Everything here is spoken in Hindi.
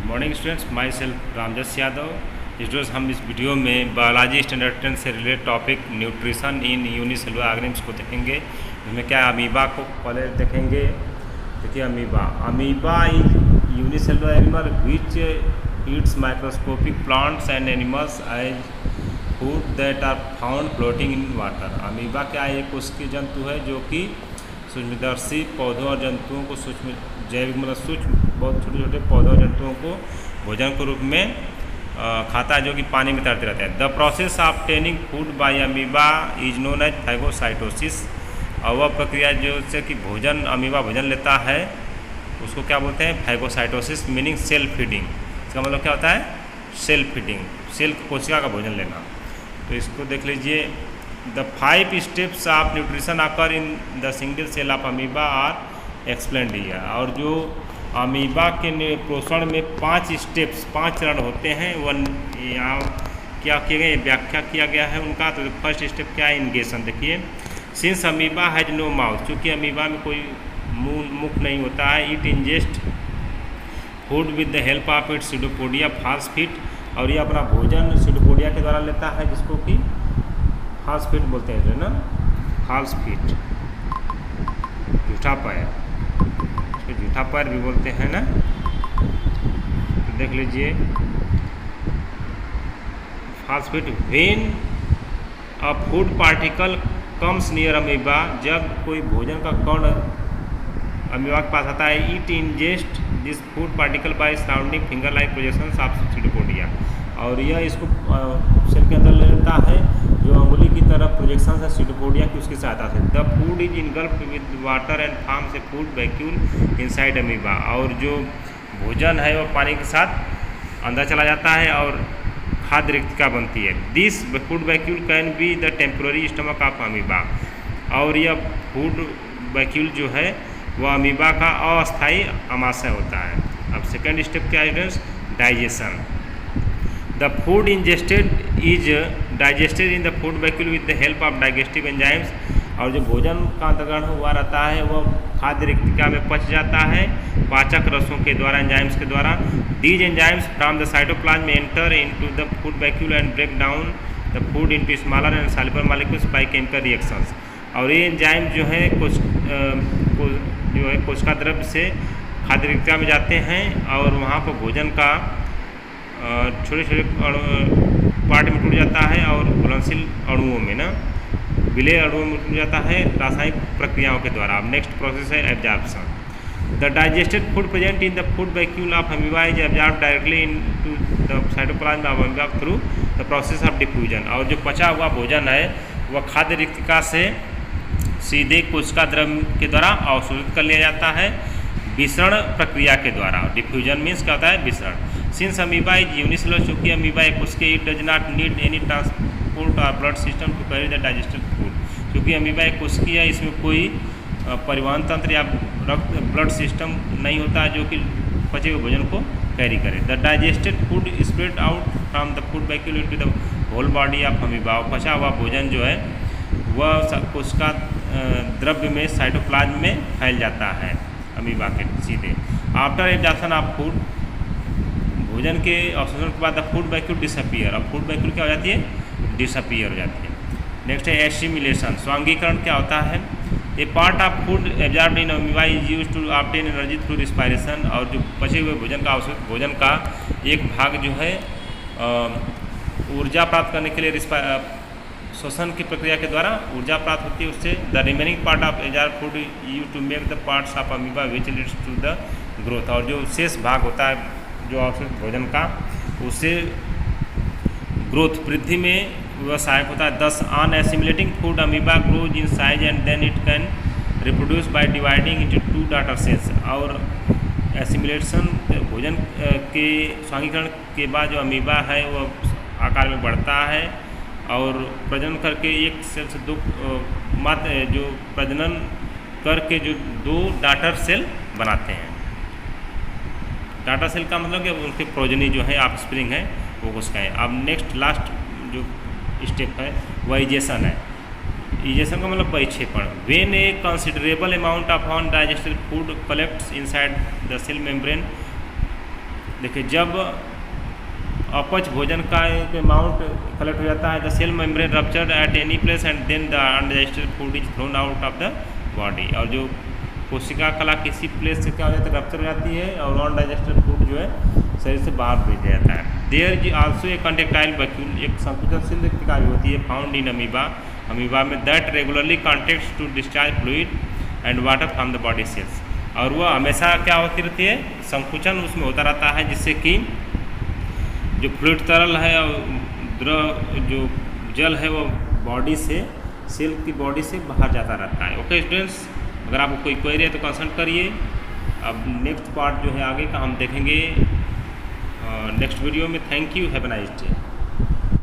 Morning students, myself Ramjas Yadav. Students, हम इस वीडियो में बायोलॉजी स्टैंडर्ड 10 से related topic nutrition in unicellular organisms को देखेंगे। इसमें क्या अमीबा को पहले देखेंगे। देखिए, amoeba is unicellular animal which eats microscopic plants and animals as food that are found floating in water. Amoeba क्या एक उसकी जंतु है जो कि सूक्ष्मदर्शी पौधों और जंतुओं को सूक्ष्म जैविक सूक्ष्म बहुत छोटे छोटे पौधों और जंतुओं को भोजन के रूप में खाता है, जो कि पानी में तैरते रहते हैं। The process of taking food by amoeba is known as phagocytosis. और वह प्रक्रिया जो से कि भोजन अमीबा भोजन लेता है उसको क्या बोलते हैं? Phagocytosis, meaning self feeding. इसका मतलब क्या होता है? सेल्फ फीडिंग, सेल्फ कोशिका का भोजन लेना। तो इसको देख लीजिए। The 5 steps of nutrition occur in the single cell of amoeba are explained here. और जो अमीबा के पोषण में 5 स्टेप्स 5 चरण होते हैं, वह यहाँ क्या किए गए, व्याख्या किया गया है उनका। तो फर्स्ट स्टेप क्या है? इंगेशन। देखिए, since amoeba has no mouth, चूँकि अमीबा में कोई मुख नहीं होता है, it ingest food with the help of it pseudopodia phosphate. और ये अपना भोजन सीडोपोडिया के द्वारा लेता है, जिसको कि फॉस्फेट बोलते हैं, जो ना फॉस्फेट, जूठा पैर, इसको जूठा पैर भी बोलते हैं ना। तो देख लीजिए, phosphate when a food particle comes near amoeba, जब कोई भोजन का कण अमीबा के पास आता है, it ingest this food particle by surrounding finger like projections of pseudopodia. और यह इसको सेल के अंदर ले लेता है, जो अंगुली की तरफ प्रोजेक्शन है सीडोपोडिया की, उसकी सहायता से। The food is इनगल्फ्ड with water and forms a food vacuole inside amoeba. और जो भोजन है वो पानी के साथ अंदर चला जाता है और खाद्य रिक्तिका बनती है। This food vacuole can be the temporary stomach of amoeba. और यह फूड वैक्यूल जो है वह अमीबा का अस्थायी आमाशय होता है। अब सेकेंड स्टेप क्या है? Digestion. The food ingested is digested in the food vacuole with the help of digestive enzymes. और जो भोजन का अंतर्ग्रहण हुआ रहता है वह खाद्य रिक्तिका में पच जाता है पाचक रसों के द्वारा, एंजाइम्स के द्वारा। These enzymes from the cytoplasm enter into the food vacuole and break down the food into smaller and soluble molecules by chemical reactions. और ये एंजाइम जो है कोशिका द्रव्य से खाद्य रिक्तिका में जाते हैं और वहाँ पर भोजन का छोटे छोटे पार्ट में टूट जाता है और घुलनशील अणुओं में ना विलेय अणुओं में टूट जाता है रासायनिक प्रक्रियाओं के द्वारा। अब नेक्स्ट प्रोसेस है absorption. The digested food present in the food vacuole of amoeba is absorb directly into the cytoplasm of amoeba through the process of diffusion. और जो पचा हुआ भोजन है वह खाद्य रिक्तिका से सीधे कोशिका द्रव्य के द्वारा अवशोषित कर लिया जाता है विसरण प्रक्रिया के द्वारा। डिफ्यूजन मीन्स क्या होता है? विसरण। सिंस अमीबा इज यूनिसेलुलर, चूँकि अमीबा एक उसके it does not need any transport और blood system to carry the digested food. क्योंकि अमीबा एक उसकी है, इसमें कोई परिवहन तंत्र या रक्त ब्लड सिस्टम नहीं होता है जो कि पचे हुए भोजन को कैरी करे। The digested food spread out from the food vacuole into the whole body of amoeba. पचा हुआ भोजन जो है वह कोशिका द्रव्य में साइटोप्लाज्म में फैल जाता है अमीबा के सीधे। आफ्टर एब्जॉर्प्शन ऑफ फूड, भोजन के अवशोषण के बाद द फूड वैक्यूल डिसअपीयर। अब फूड वैक्यूल क्या हो जाती है? डिसअपीयर हो जाती है। नेक्स्ट है एसिमिलेशन। स्वांगीकरण क्या होता है? A part of food absorbed in amoeba is used to obtain energy through respiration. और जो बचे हुए भोजन का अवशोषित भोजन का एक भाग जो है ऊर्जा प्राप्त करने के लिए श्वसन की प्रक्रिया के द्वारा ऊर्जा प्राप्त होती है उससे। The remaining part of absorb food used to make the parts of amoeba which leads to the growth. और जो शेष भाग होता है जो अवशोषित भोजन का, उससे ग्रोथ वृद्धि में वह सहायक होता है। Thus on assimilating food amoeba grows in size and then it can reproduce by dividing into 2 daughter cells. और एसिमिलेशन भोजन के स्वांगीकरण के बाद जो अमीबा है वह आकार में बढ़ता है और प्रजनन करके एक सेल से 2 मात्र जो प्रजनन करके जो 2 डॉटर सेल बनाते हैं। डॉटर सेल का मतलब कि उनके प्रोजनी जो है ऑफस्प्रिंग है वो उसका है। अब नेक्स्ट लास्ट जो स्टेप है वह इजेशन है। इजेशन का मतलब परिक्षेपण। When a considerable amount of undigested food collects inside the cell membrane देखिए जब अपच भोजन का एक अमाउंट कलेक्ट हो जाता है, the cell membrane ruptured at any place and then the undigested food is thrown out of the body. और जो कोशिका कला किसी प्लेस से क्या हो जाता है, रप्चर हो जाती है और अनडाइजेस्टेड फूड जो है शरीर से बाहर भेज दिया जाता है। There is also a contractile vacuole, एक संकुचनशील रेक्टिका भी होती है फाउंड इन अमीबा में that regularly contracts to discharge fluid and water from the body cells. और वह हमेशा क्या होती रहती है, संकुचन उसमें होता रहता है, जिससे कि जो फ्लूइड तरल है और द्रव जो जल है वो बॉडी से, सेल की बॉडी से बाहर जाता रहता है। ओके स्टूडेंट्स, अगर आपको कोई क्वेरी है तो कंसल्ट करिए। अब नेक्स्ट पार्ट जो है आगे का हम देखेंगे नेक्स्ट वीडियो में। Thank you, have a nice day.